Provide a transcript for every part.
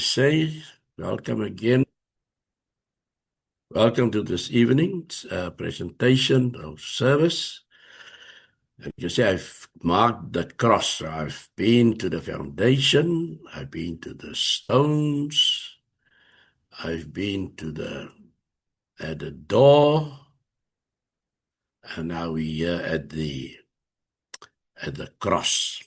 say welcome again. Welcome to this evening's presentation of service. And you say I've marked the cross. I've been to the foundation. I've been to the stones. I've been to at the door. And now we're here at the cross.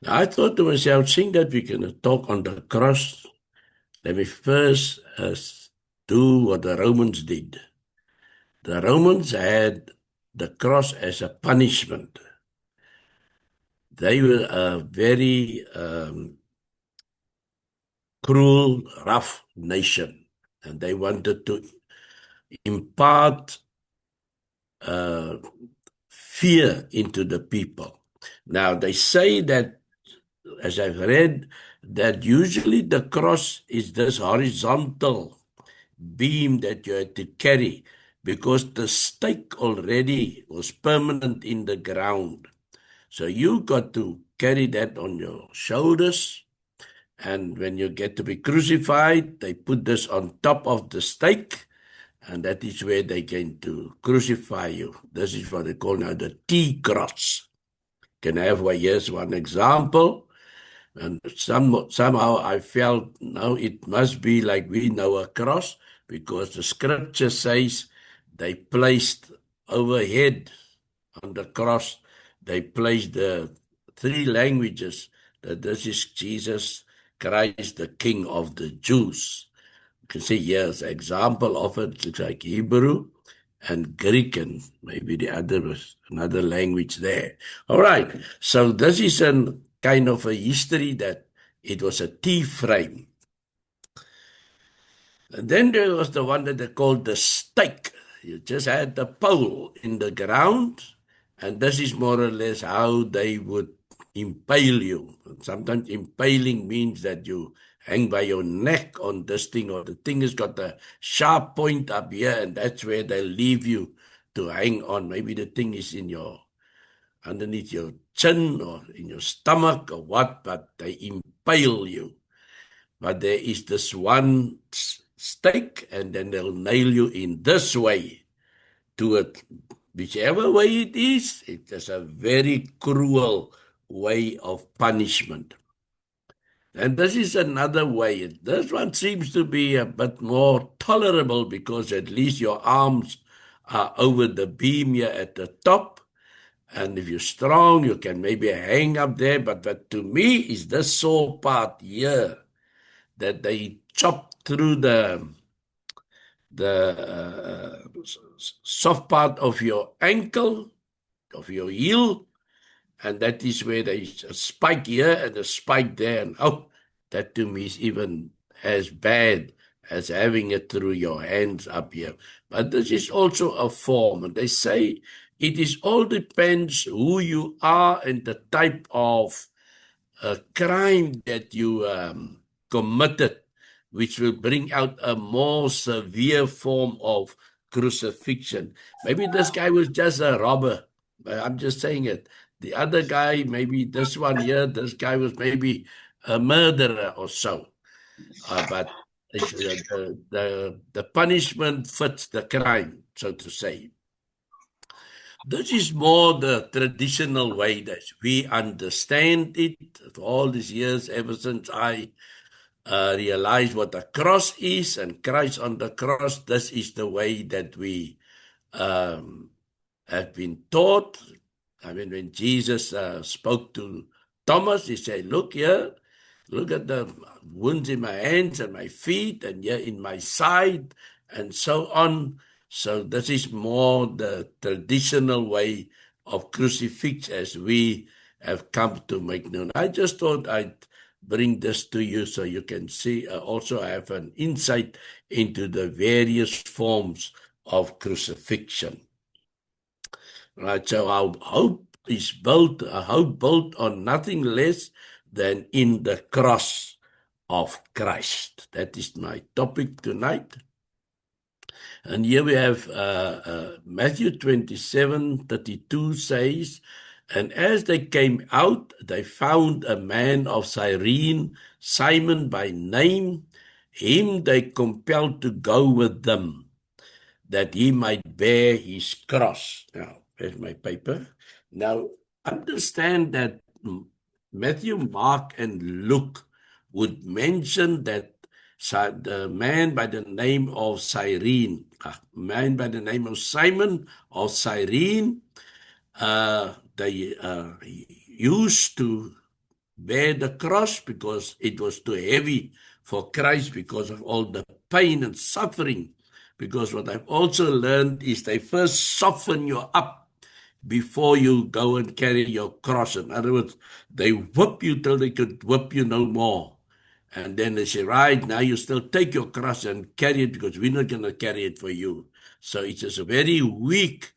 Now I thought to myself, seeing that we're going to talk on the cross, let me first do what the Romans did. The Romans had the cross as a punishment. They were a very cruel, rough nation, and they wanted to impart fear into the people. Now, they say that, as I've read, that usually the cross is this horizontal beam that you had to carry because the stake already was permanent in the ground. So you got to carry that on your shoulders. And when you get to be crucified, they put this on top of the stake. And that is where they're going to crucify you. This is what they call now the T-cross. Can I have here's one example. And somehow I felt, now it must be like we know a cross, because the scripture says they placed overhead on the cross, they placed the three languages, that this is Jesus Christ, the King of the Jews. You can see here's an example of it. It looks like Hebrew and Greek, and maybe the other was another language there. All right, so this is a kind of a history that it was a T-frame. And then there was the one that they called the stake. You just had the pole in the ground, and this is more or less how they would impale you. Sometimes impaling means that you hang by your neck on this thing, or the thing has got a sharp point up here, and that's where they leave you to hang on. Maybe the thing is underneath your chin or in your stomach or what, but they impale you. But there is this one stake, and then they'll nail you in this way to it. Whichever way it is a very cruel way of punishment. And this is another way. This one seems to be a bit more tolerable, because at least your arms are over the beam here at the top. And if you're strong, you can maybe hang up there. But to me, is this sore part here that they chop through the soft part of your ankle, of your heel, and that is where there is a spike here and a spike there. And that to me is even as bad as having it through your hands up here. But this is also a form, and they say it is all depends who you are and the type of crime that you committed, which will bring out a more severe form of crucifixion. Maybe this guy was just a robber. I'm just saying it. The other guy, maybe this one here, this guy was maybe a murderer or so. But the punishment fits the crime, so to say. This is more the traditional way that we understand it for all these years, ever since I realized what the cross is and Christ on the cross. This is the way that we have been taught. I mean, when Jesus spoke to Thomas, he said, look here, look at the wounds in my hands and my feet, and here in my side, and so on. So this is more the traditional way of crucifix as we have come to make known. I just thought I'd bring this to you so you can see, also have an insight into the various forms of crucifixion. Right, so our hope is built on nothing less than in the cross of Christ. That is my topic tonight. And here we have Matthew 27:32 says, and as they came out, they found a man of Cyrene Simon by name, him they compelled to go with them, that he might bear his cross. Now, there's my paper. Now, understand that Matthew, Mark, and Luke would mention that the man by the name of Cyrene, man by the name of Simon or Cyrene, they used to bear the cross because it was too heavy for Christ because of all the pain and suffering. Because what I've also learned is they first soften you up before you go and carry your cross. In other words, they whip you till they could whip you no more. And then they say, right, now you still take your cross and carry it because we're not going to carry it for you. So it is a very weak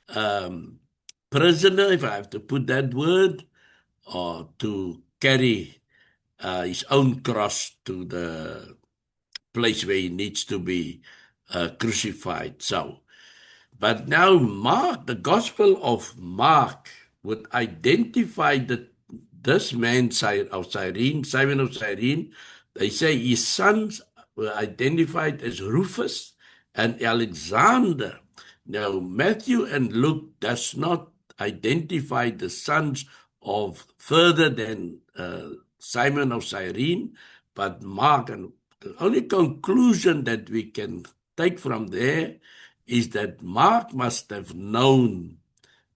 prisoner, if I have to put that word, or to carry his own cross to the place where he needs to be crucified. So, but now Mark, the Gospel of Mark, would identify this man of Cyrene, Simon of Cyrene. They say his sons were identified as Rufus and Alexander. Now, Matthew and Luke does not identify the sons of further than Simon of Cyrene, but Mark. And the only conclusion that we can take from there is that Mark must have known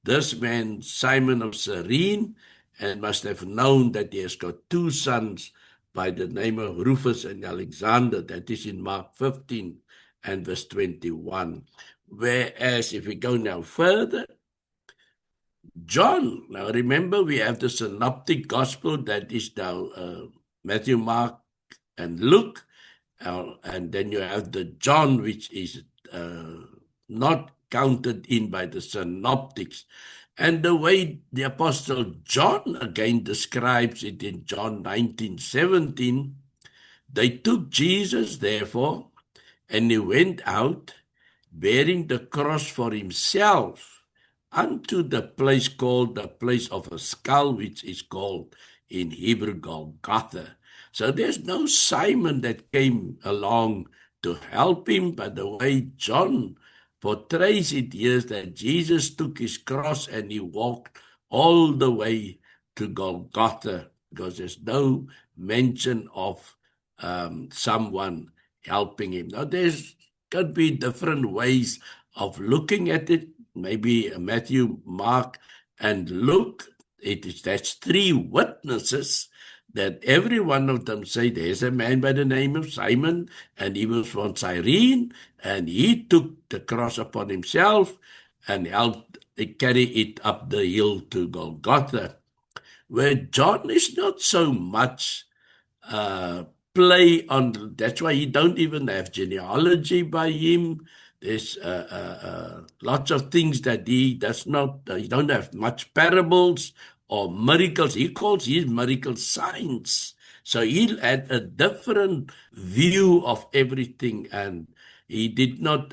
this man, Simon of Cyrene, and must have known that he has got two sons by the name of Rufus and Alexander. That is in Mark 15 and verse 21. Whereas if we go now further, John, now remember we have the synoptic gospel that is now Matthew, Mark, and Luke, and then you have the John, which is not counted in by the synoptics. And the way the Apostle John again describes it in John 19:17, they took Jesus, therefore, and he went out, bearing the cross for himself, unto the place called the place of a skull, which is called in Hebrew Golgotha. So there's no Simon that came along to help him, but the way John portrays it here is that Jesus took his cross and he walked all the way to Golgotha, because there's no mention of someone helping him. Now, there's could be different ways of looking at it. Maybe Matthew, Mark, and Luke. That's three witnesses that every one of them say there's a man by the name of Simon, and he was from Cyrene, and he took the cross upon himself and helped carry it up the hill to Golgotha, where John is not so much play on. That's why you don't even have genealogy by him. There's lots of things that he does not, he don't have much parables or miracles. He calls his miracles signs. So he had a different view of everything, and he did not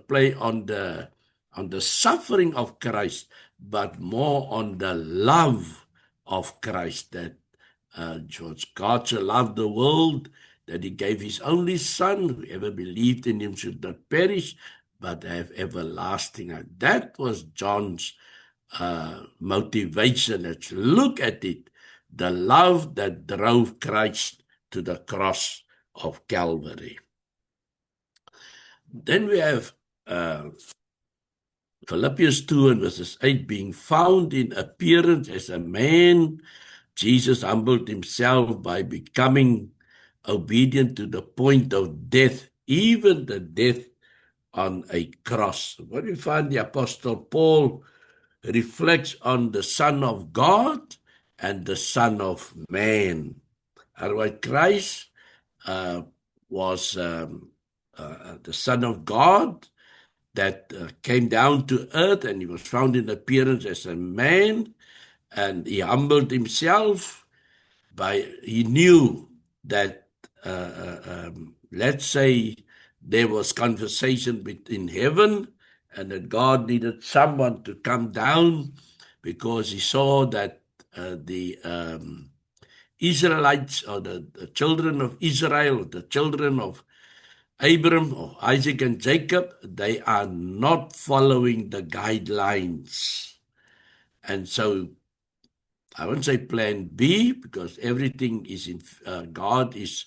play on the suffering of Christ, but more on the love of Christ, that George God so loved the world that he gave his only son. Whoever believed in him should not perish, but have everlasting life. That was John's motivation. Let's look at it. The love that drove Christ to the cross of Calvary. Then we have Philippians 2 and verses 8, being found in appearance as a man, Jesus humbled himself by becoming obedient to the point of death, even the death on a cross. When we find the Apostle Paul reflects on the Son of God and the Son of Man. Otherwise, Christ was the Son of God that came down to earth, and he was found in appearance as a man, and he humbled himself he knew that, let's say, there was conversation in heaven, and that God needed someone to come down, because he saw that the Israelites or the children of Israel, the children of Abram or Isaac and Jacob, they are not following the guidelines. And so I won't say plan B, because everything is in, God is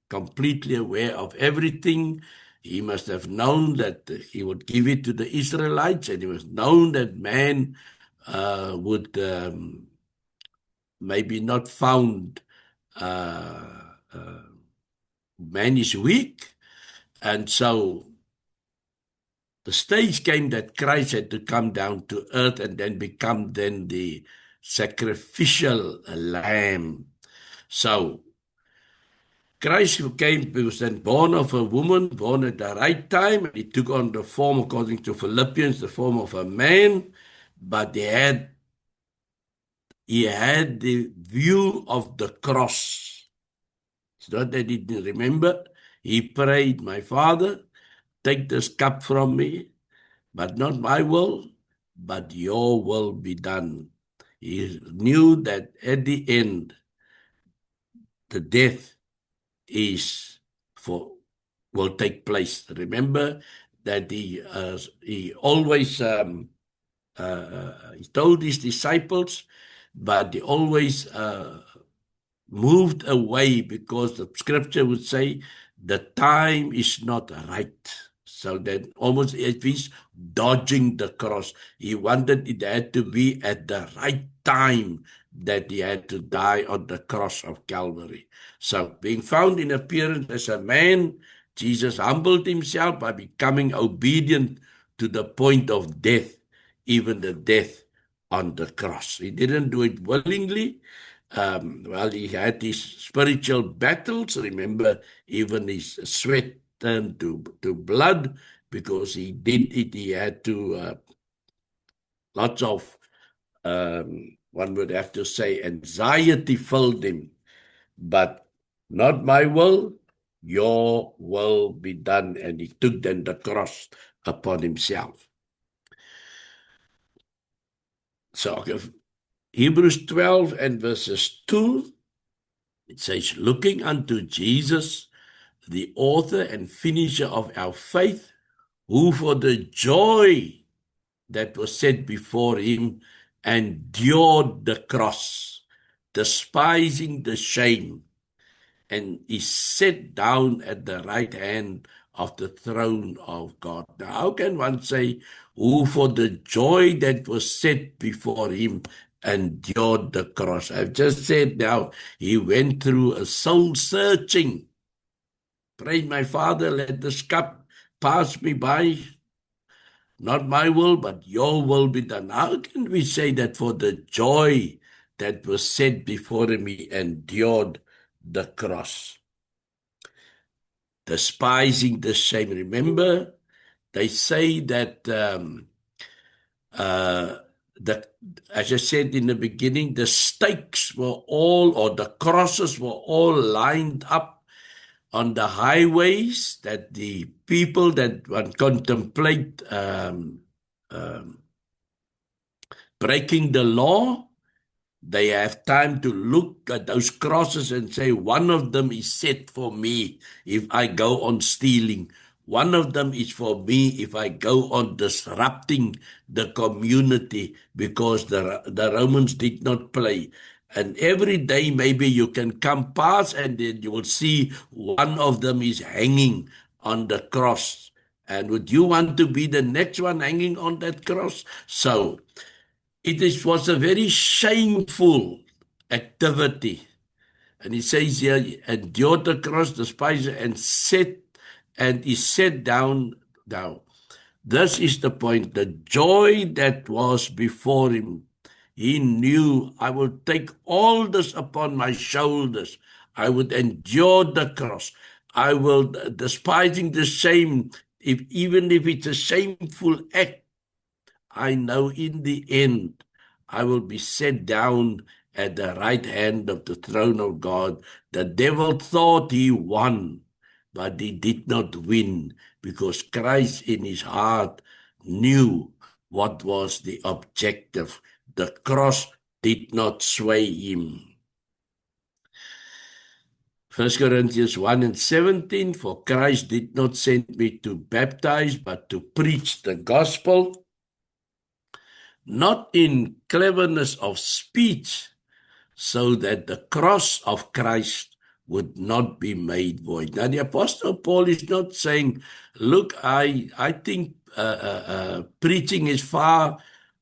completely aware of everything. He must have known that he would give it to the Israelites, and he must have known that man would maybe not found, man is weak. And so the stage came that Christ had to come down to earth and then become then the sacrificial lamb. So Christ who came, he was then born of a woman, born at the right time, and he took on the form, according to Philippians, the form of a man, but he had the view of the cross. It's not that he didn't remember. He prayed, my Father, take this cup from me, but not my will, but your will be done. He knew that at the end, the death will take place. Remember that he always he told his disciples, but he always moved away, because the scripture would say the time is not right. So that almost if he's dodging the cross, he wanted it had to be at the right time that he had to die on the cross of Calvary. So being found in appearance as a man, Jesus humbled himself by becoming obedient to the point of death, even the death on the cross. He didn't do it willingly. Well, he had his spiritual battles. Remember, even his sweat turned to blood because he did it. He had to, lots of, one would have to say, anxiety filled him. But not my will, your will be done. And he took then the cross upon himself. So Hebrews 12 and verses 2, it says, looking unto Jesus, the author and finisher of our faith, who for the joy that was set before him endured the cross, despising the shame, and is set down at the right hand of the throne of God. Now, how can one say, who for the joy that was set before him endured the cross? I've just said now, he went through a soul searching. Pray, my Father, let this cup pass me by. Not my will, but your will be done. How can we say that for the joy that was set before him, he endured the cross? Despising the shame. Remember, they say that, as I said in the beginning, the stakes were all, or the crosses were all lined up on the highways, that the people that would contemplate breaking the law, they have time to look at those crosses and say, one of them is set for me if I go on stealing. One of them is for me if I go on disrupting the community, because the Romans did not play. And every day maybe you can come past and then you will see one of them is hanging on the cross. And would you want to be the next one hanging on that cross? So was a very shameful activity. And he says here, endured the cross, despised it, and is set down. Now, this is the point. The joy that was before him, he knew, I will take all this upon my shoulders. I would endure the cross. I will, despising the shame, even if it's a shameful act, I know in the end I will be set down at the right hand of the throne of God. The devil thought he won, but he did not win, because Christ in his heart knew what was the objective. The cross did not sway him. 1 Corinthians 1 and 17, for Christ did not send me to baptize, but to preach the gospel, not in cleverness of speech, so that the cross of Christ would not be made void. Now, the Apostle Paul is not saying, look, I think preaching is far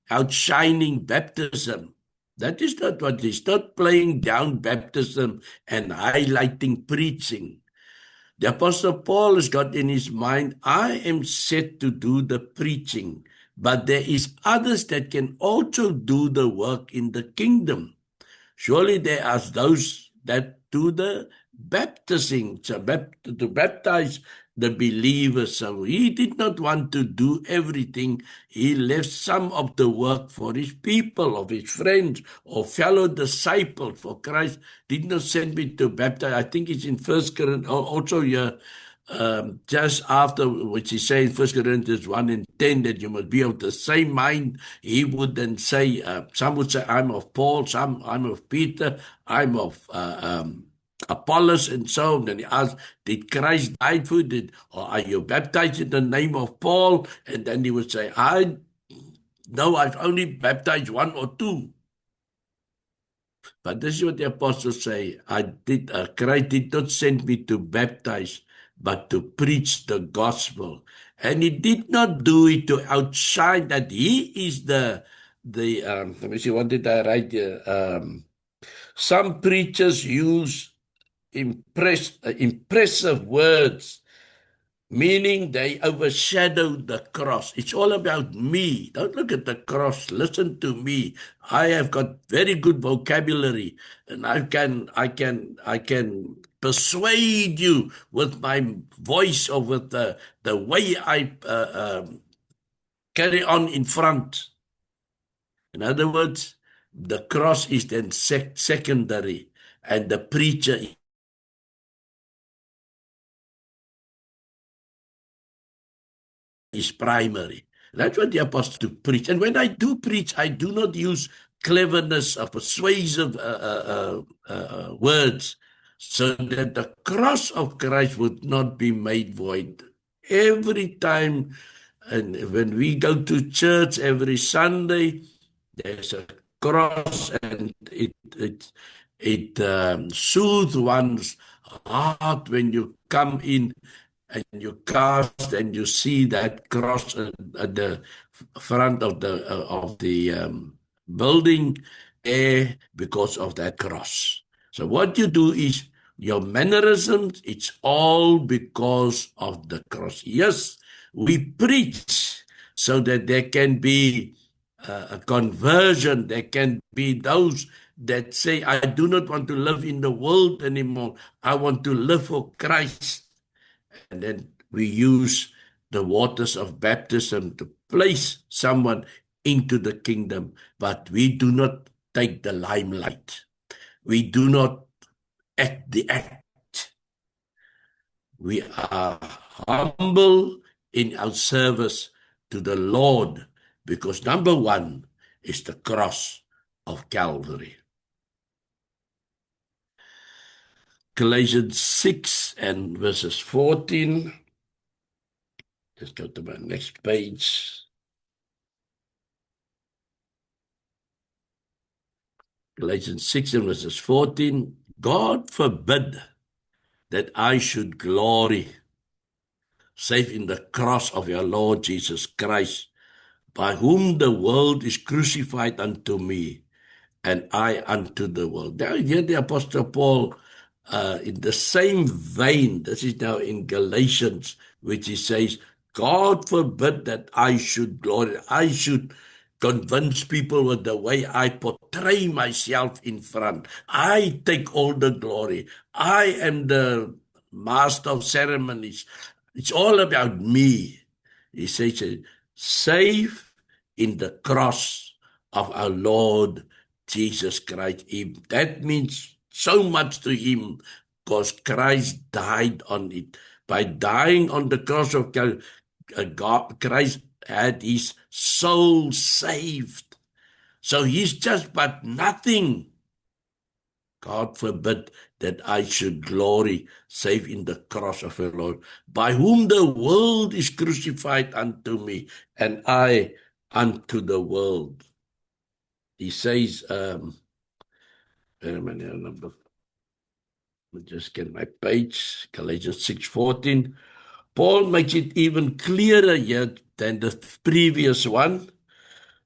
outshining baptism. That is not what he's not playing down baptism and highlighting preaching. The Apostle Paul has got in his mind, I am set to do the preaching, but there is others that can also do the work in the kingdom. Surely there are those that do the baptizing, to baptize the believers. So he did not want to do everything. He left some of the work for his people, of his friends, or fellow disciples. For Christ did not send me to baptize. I think it's in 1 Corinthians, also here, just after which he says in 1 Corinthians 1 and 10 that you must be of the same mind. He would then say, some would say, I'm of Paul, some I'm of Peter, I'm of Apollos, and so on. Then he asked, did Christ die for you? Or are you baptized in the name of Paul? And then he would say, no, I've only baptized one or two. But this is what the apostles say. Christ did not send me to baptize, but to preach the gospel. And he did not do it to outshine that he is let me see, what did I write here? Some preachers use impressive words, meaning they overshadow the cross. It's all about me. Don't look at the cross. Listen to me. I have got very good vocabulary, and I can persuade you with my voice or with the way I carry on in front. In other words, the cross is then secondary, and the preacher is primary. That's what the apostle preach. And when I do preach, I do not use cleverness or persuasive words, so that the cross of Christ would not be made void. Every time, and when we go to church every Sunday, there's a cross, and it soothes one's heart when you come in and you cast and you see that cross at the front of the building there because of that cross. So what you do is your mannerisms, it's all because of the cross. Yes, we preach so that there can be a conversion. There can be those that say, I do not want to live in the world anymore. I want to live for Christ. And then we use the waters of baptism to place someone into the kingdom, but we do not take the limelight. We do not act the act. We are humble in our service to the Lord, because number one is the cross of Calvary. Galatians 6 and verses 14. Let's go to my next page. Galatians 6 and verses 14. God forbid that I should glory, save in the cross of our Lord Jesus Christ, by whom the world is crucified unto me, and I unto the world. Now here the Apostle Paul, in the same vein, this is now in Galatians, which he says, God forbid that I should glory, I should convince people with the way I portray myself in front. I take all the glory. I am the master of ceremonies. It's all about me. He says, save in the cross of our Lord Jesus Christ. That means so much to him, because Christ died on it. By dying on the cross of God, Christ had his soul saved. So he's just but nothing. God forbid that I should glory, save in the cross of the Lord, by whom the world is crucified unto me, and I unto the world. He says, wait a minute, I'll just get my page, Galatians 6:14. Paul makes it even clearer here than the previous one.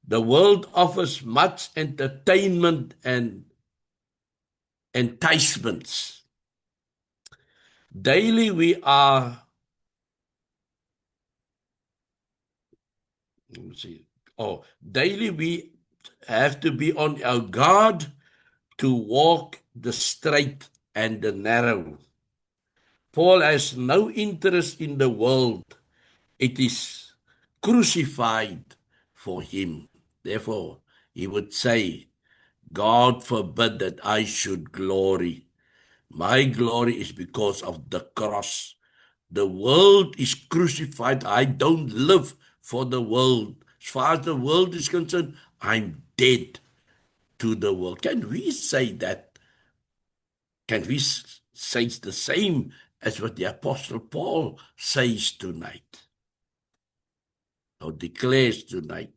The world offers much entertainment and enticements. Daily we are, let me see. Daily we have to be on our guard to walk the straight and the narrow. Paul has no interest in the world. It is crucified for him. Therefore, he would say, God forbid that I should glory. My glory is because of the cross. The world is crucified. I don't live for the world. As far as the world is concerned, I'm dead to the world. Can we say that? Can we say the same as what the Apostle Paul says tonight, or declares tonight?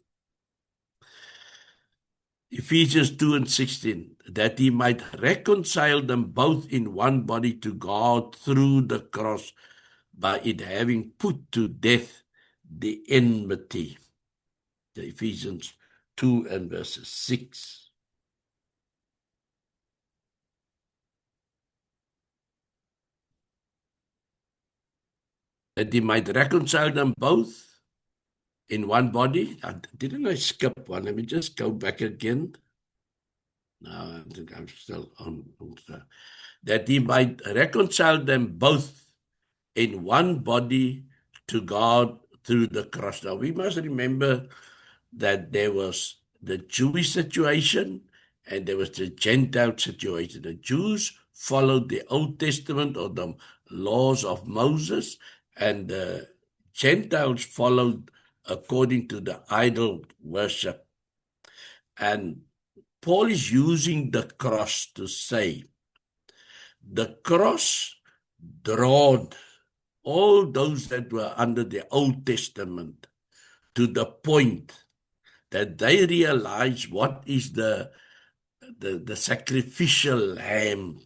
Ephesians 2:16, that he might reconcile them both in one body to God through the cross, by it having put to death the enmity. The Ephesians 2 and verses 6. That he might reconcile them both in one body. Didn't I skip one? Let me just go back again. No, I think I'm still on. That he might reconcile them both in one body to God through the cross. Now, we must remember that there was the Jewish situation and there was the Gentile situation. The Jews followed the Old Testament or the laws of Moses, and the Gentiles followed according to the idol worship. And Paul is using the cross to say, the cross drawed all those that were under the Old Testament to the point that they realize what is the sacrificial lamb,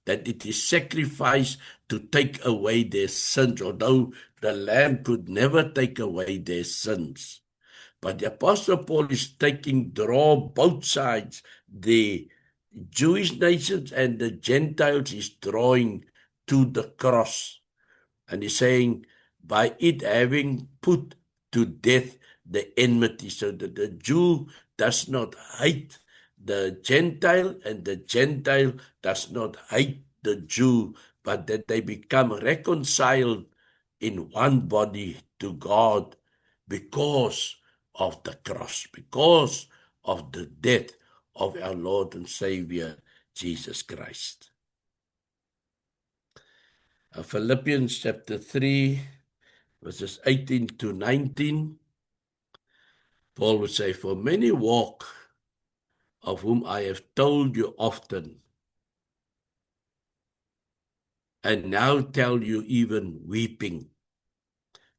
that it is sacrificed to take away their sins, although the lamb could never take away their sins. But the Apostle Paul is draw both sides. The Jewish nations and the Gentiles is drawing to the cross. And he's saying, by it having put to death the enmity, so that the Jew does not hate the Gentile, and the Gentile does not hate the Jew, but that they become reconciled in one body to God because of the cross, because of the death of our Lord and Savior, Jesus Christ. Philippians chapter 3, verses 18 to 19, Paul would say, for many walk, of whom I have told you often, and now tell you even weeping,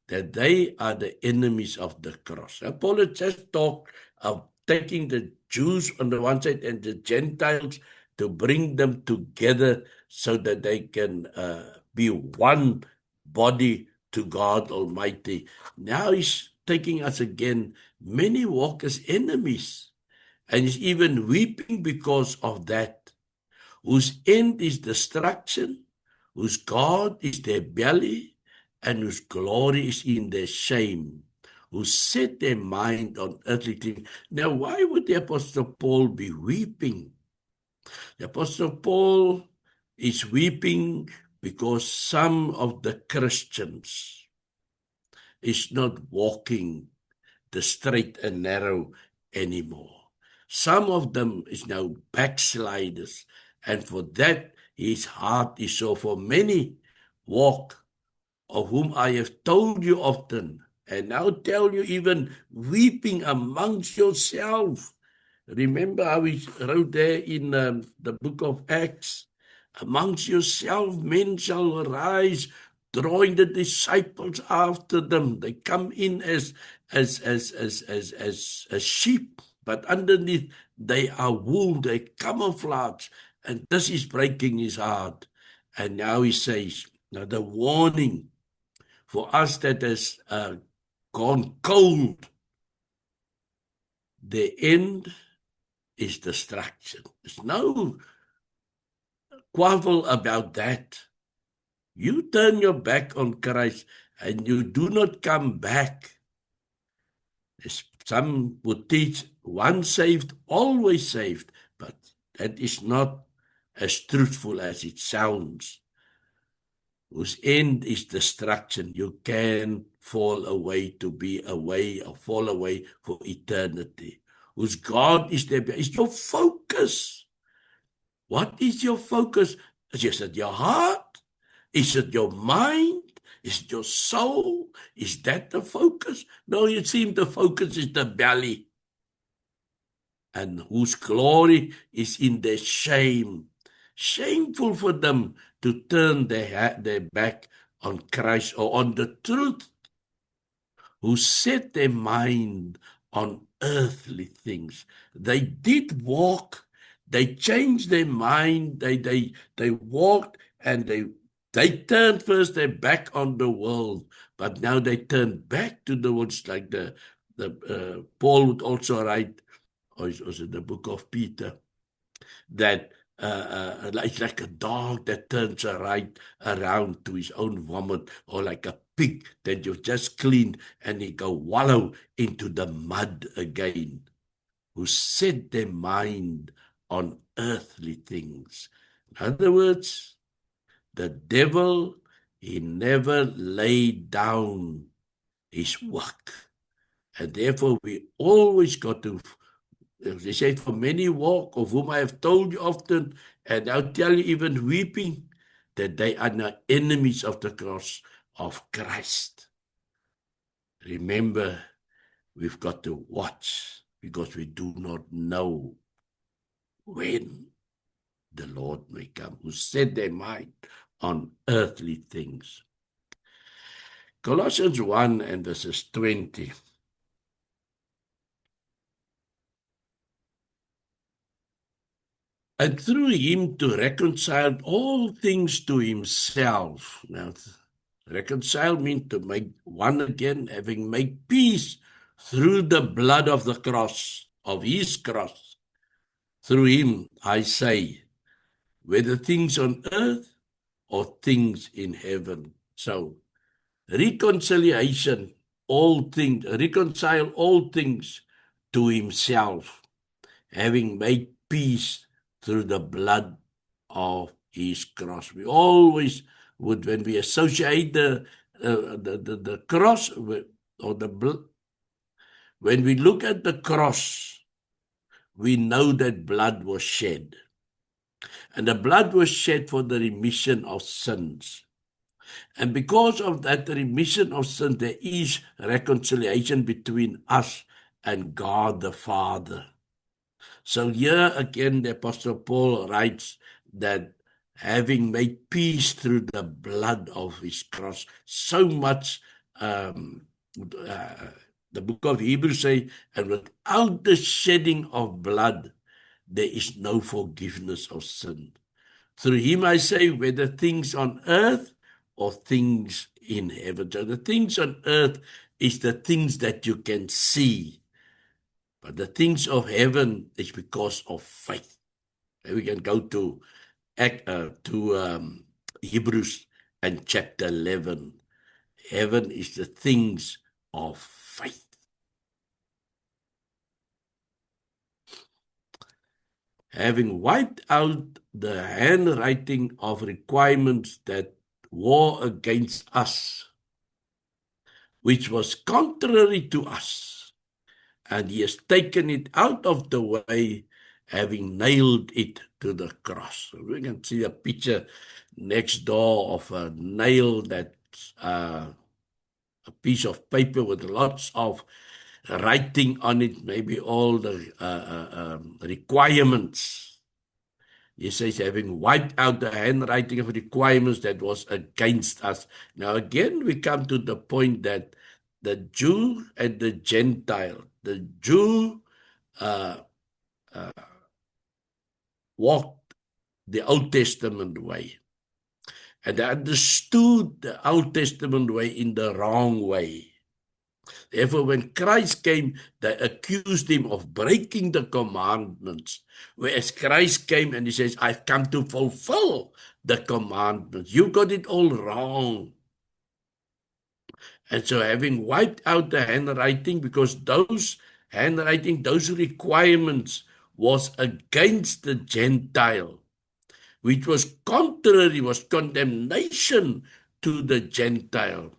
that they are the enemies of the cross. And Paul had just talked of taking the Jews on the one side and the Gentiles to bring them together so that they can be one body to God Almighty. Now he's taking us again. Many walk as enemies, and he's even weeping because of that, whose end is destruction, whose God is their belly, and whose glory is in their shame, who set their mind on earthly things. Now, why would the Apostle Paul be weeping? The Apostle Paul is weeping because some of the Christians is not walking the straight and narrow anymore. Some of them is now backsliders, and for that his heart is so. For many walk, of whom I have told you often, and now tell you even weeping amongst yourself. Remember how we wrote there in the book of Acts, Amongst yourself men shall arise, drawing the disciples after them. They come in as sheep, but underneath they are wool, they camouflage, and this is breaking his heart. And now he says, now the warning for us that has gone cold, the end is destruction. There's no quavel about that. You turn your back on Christ and you do not come back. Some would teach once saved, always saved, but that is not as truthful as it sounds. Whose end is destruction. You can fall away to be away or fall away for eternity. Whose God is there is your focus. What is your focus? Is it your heart? Is it your mind? Is it your soul? Is that the focus? No, it seems the focus is the belly. And whose glory is in their shame. Shameful for them to turn their back on Christ or on the truth, who set their mind on earthly things. They did walk, they changed their mind, they walked and they turned first their back on the world, but now they turn back to the world. Like the Paul would also write, or is it the book of Peter, that it's like a dog that turns right around to his own vomit, or like a pig that you've just cleaned and he go wallow into the mud again, who set their mind on earthly things. In other words, the devil, he never laid down his work. And therefore, we always got to, they say, for many walk, of whom I have told you often, and I'll tell you even weeping, that they are not enemies of the cross of Christ. Remember, we've got to watch, because we do not know when the Lord may come, who set their mind on earthly things. Colossians 1 and verses 20. And through him to reconcile all things to himself. Now, reconcile means to make one again, having made peace through the blood of the cross, of his cross. Through him, I say, whether things on earth or things in heaven. So, reconciliation, reconcile all things to himself, having made peace through the blood of his cross. We always would, when we associate the cross or the blood, when we look at the cross, we know that blood was shed. And the blood was shed for the remission of sins. And because of that remission of sin, there is reconciliation between us and God the Father. So here again, the Apostle Paul writes that having made peace through the blood of his cross, so much, the book of Hebrews says, and without the shedding of blood, there is no forgiveness of sin. Through him, I say, whether things on earth or things in heaven. So the things on earth is the things that you can see. But the things of heaven is because of faith. And we can go to Hebrews and chapter 11. Heaven is the things of faith. Having wiped out the handwriting of requirements that war against us, which was contrary to us, and he has taken it out of the way, having nailed it to the cross. So we can see a picture next door of a nail that's a piece of paper with lots of writing on it, maybe all the requirements. He says, having wiped out the handwriting of requirements that was against us. Now, again, we come to the point that the Jew and the Gentile, the Jew uh, uh, walked the Old Testament way, and they understood the Old Testament way in the wrong way. Therefore, when Christ came, they accused him of breaking the commandments. Whereas Christ came and he says, I've come to fulfill the commandments. You got it all wrong. And so, having wiped out the handwriting, because those handwriting, those requirements was against the Gentile, which was contrary, was condemnation to the Gentile.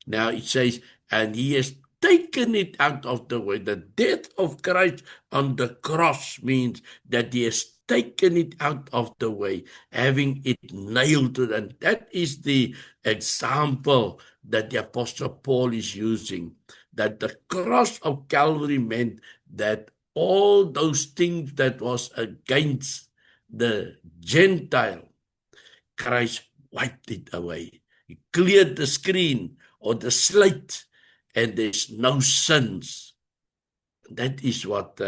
Now it says, and he has taken it out of the way. The death of Christ on the cross means that he has taken it out of the way, having it nailed to them. That is the example that the Apostle Paul is using, that the cross of Calvary meant that all those things that was against the Gentile, Christ wiped it away. He cleared the screen or the slate, and there's no sins. That is what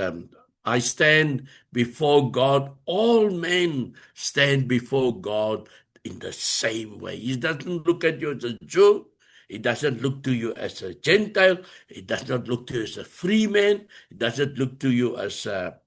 I stand before God. All men stand before God in the same way. He doesn't look at you as a Jew. He doesn't look to you as a Gentile. He does not look to you as a free man. He doesn't look to you as a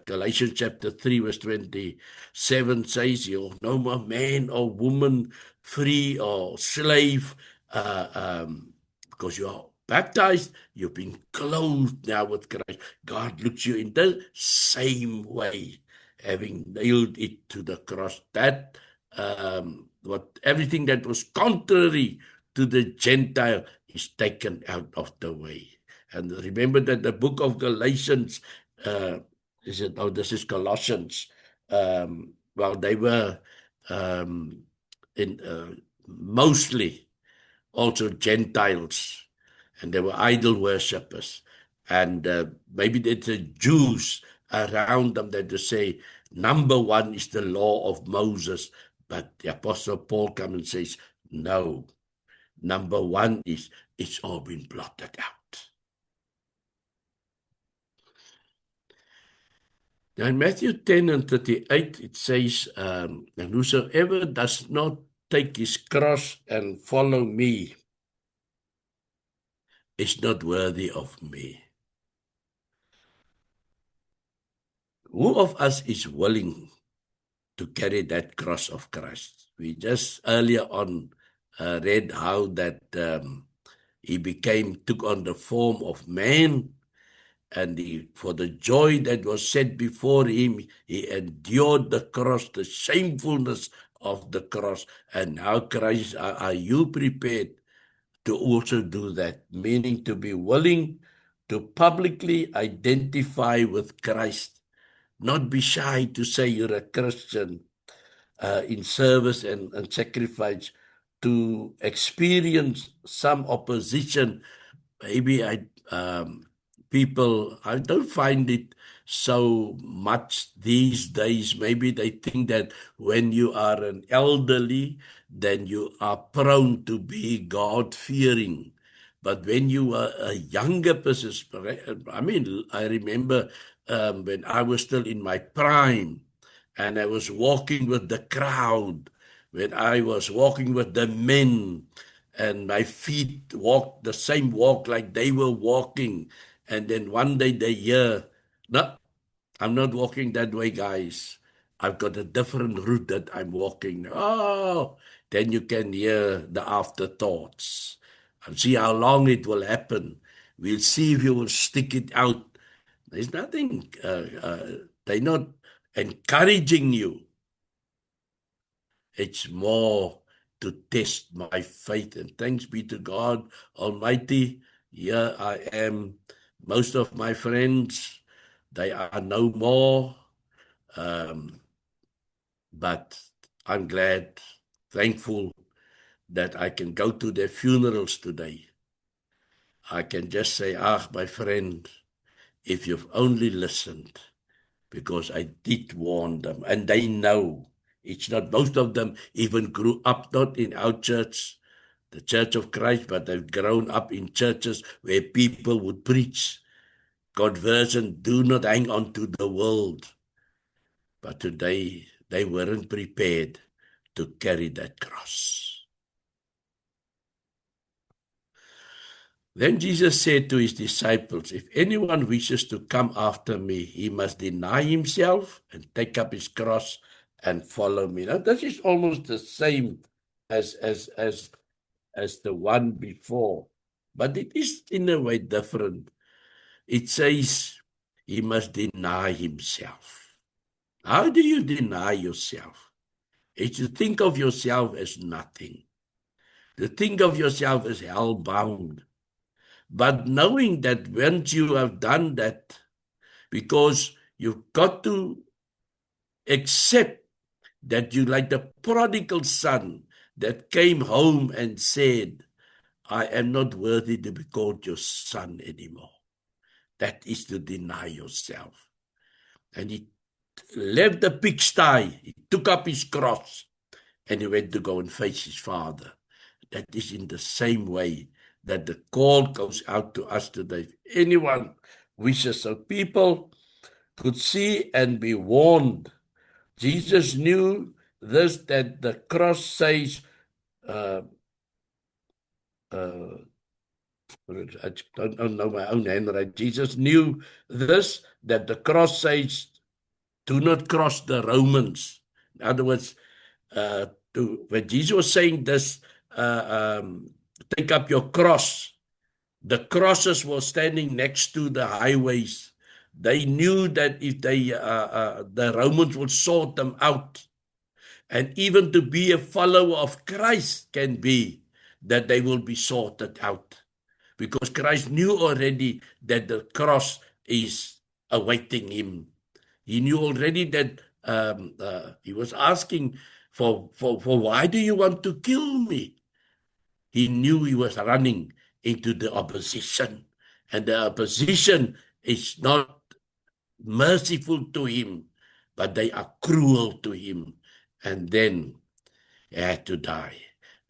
Galatians chapter 3, verse 27 says, you're no more man or woman, free or slave, because you are baptized, you've been clothed now with Christ. God looks you in the same way, having nailed it to the cross. That what everything that was contrary to the Gentile is taken out of the way. And remember that the book of Galatians, is it? Oh, this is Colossians. Well, they were in mostly also Gentiles, and they were idol worshippers. And maybe there's the Jews around them that they say, number one is the law of Moses. But the Apostle Paul comes and says, no, number one is it's all been blotted out. Now in Matthew 10 and 38, it says, and whosoever does not take his cross and follow me is not worthy of me. Who of us is willing to carry that cross of Christ? We just earlier on read how that he took on the form of man, and for the joy that was set before him, he endured the cross, the shamefulness of the cross. And now, Christ, are you prepared to also do that? Meaning to be willing to publicly identify with Christ, not be shy to say you're a Christian in service and sacrifice, to experience some opposition. Maybe people, I don't find it so much these days. Maybe they think that when you are an elderly, then you are prone to be God-fearing. But when you are a younger person, I mean, I remember when I was still in my prime and I was walking with the crowd, when I was walking with the men, and my feet walked the same walk like they were walking. And then one day they hear, no, I'm not walking that way, guys. I've got a different route that I'm walking. Oh, then you can hear the afterthoughts and see how long it will happen. We'll see if you will stick it out. There's nothing, they're not encouraging you. It's more to test my faith. And thanks be to God Almighty. Here I am. Most of my friends, they are no more. But I'm glad, thankful that I can go to their funerals today. I can just say, my friend, if you've only listened, because I did warn them, and they know. It's not, most of them even grew up not in our church, the Church of Christ, but they've grown up in churches where people would preach conversion, do not hang on to the world. But today, they weren't prepared to carry that cross. Then Jesus said to his disciples, if anyone wishes to come after me, he must deny himself and take up his cross and follow me. Now, this is almost the same as the one before, but it is in a way different. It says he must deny himself. How do you deny yourself? It's to think of yourself as nothing, to think of yourself as hell-bound. But knowing that once you have done that, because you've got to accept that you, like the prodigal son that came home and said, I am not worthy to be called your son anymore. That is to deny yourself. And he left the pigsty, he took up his cross, and he went to go and face his father. That is in the same way that the call goes out to us today. If anyone wishes, so people could see and be warned. Jesus knew this, that the cross says, I don't know my own handwriting. Jesus knew this, that the cross says, do not cross the Romans. In other words, when Jesus was saying this, take up your cross, the crosses were standing next to the highways. They knew that if the Romans would sort them out, and even to be a follower of Christ can be that they will be sorted out, because Christ knew already that the cross is awaiting him. He knew already that he was asking for why do you want to kill me? He knew he was running into the opposition, and the opposition is not merciful to him, but they are cruel to him, and then he had to die.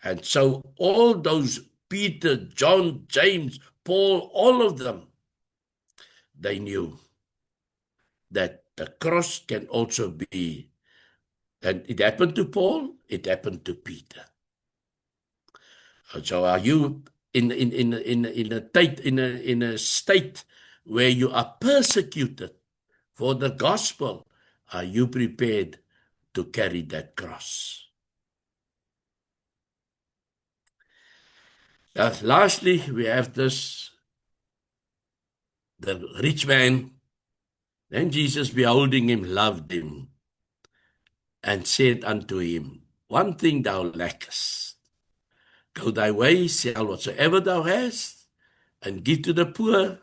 And so all those, Peter, John, James, Paul, all of them, they knew that the cross can also be, and it happened to Paul, it happened to Peter. So are you in a state where you are persecuted for the gospel? Are you prepared to carry that cross? Lastly, we have this, the rich man. Then Jesus, beholding him, loved him and said unto him, one thing thou lackest. Go thy way, sell whatsoever thou hast, and give to the poor,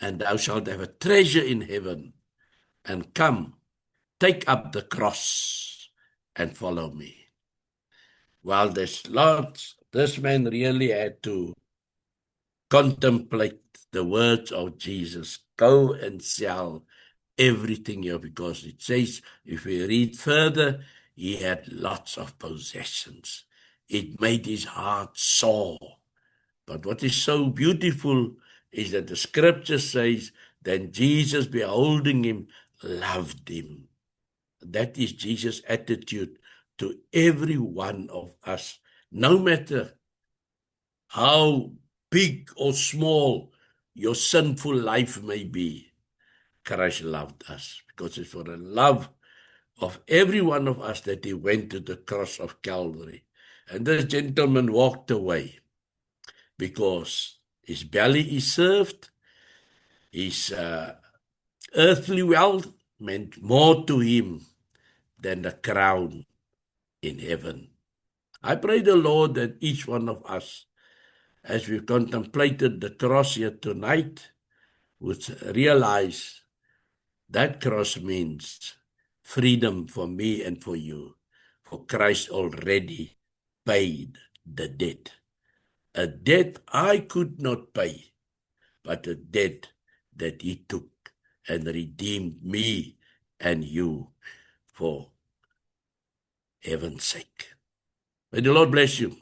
and thou shalt have a treasure in heaven. And come, take up the cross and follow me. Well, there's lots. This man really had to contemplate the words of Jesus. Go and sell everything here, because it says, if we read further, he had lots of possessions. It made his heart sore. But what is so beautiful is that the scripture says, then Jesus, beholding him, loved him. That is Jesus' attitude to every one of us, no matter how big or small your sinful life may be. Christ loved us, because it's for the love of every one of us that he went to the cross of Calvary. And this gentleman walked away because his belly is served, his earthly wealth meant more to him than the crown in heaven. I pray the Lord that each one of us, as we've contemplated the cross here tonight, would realize that cross means freedom for me and for you, for Christ already paid the debt. A debt I could not pay, but a debt that he took and redeemed me and you for heaven's sake. May the Lord bless you.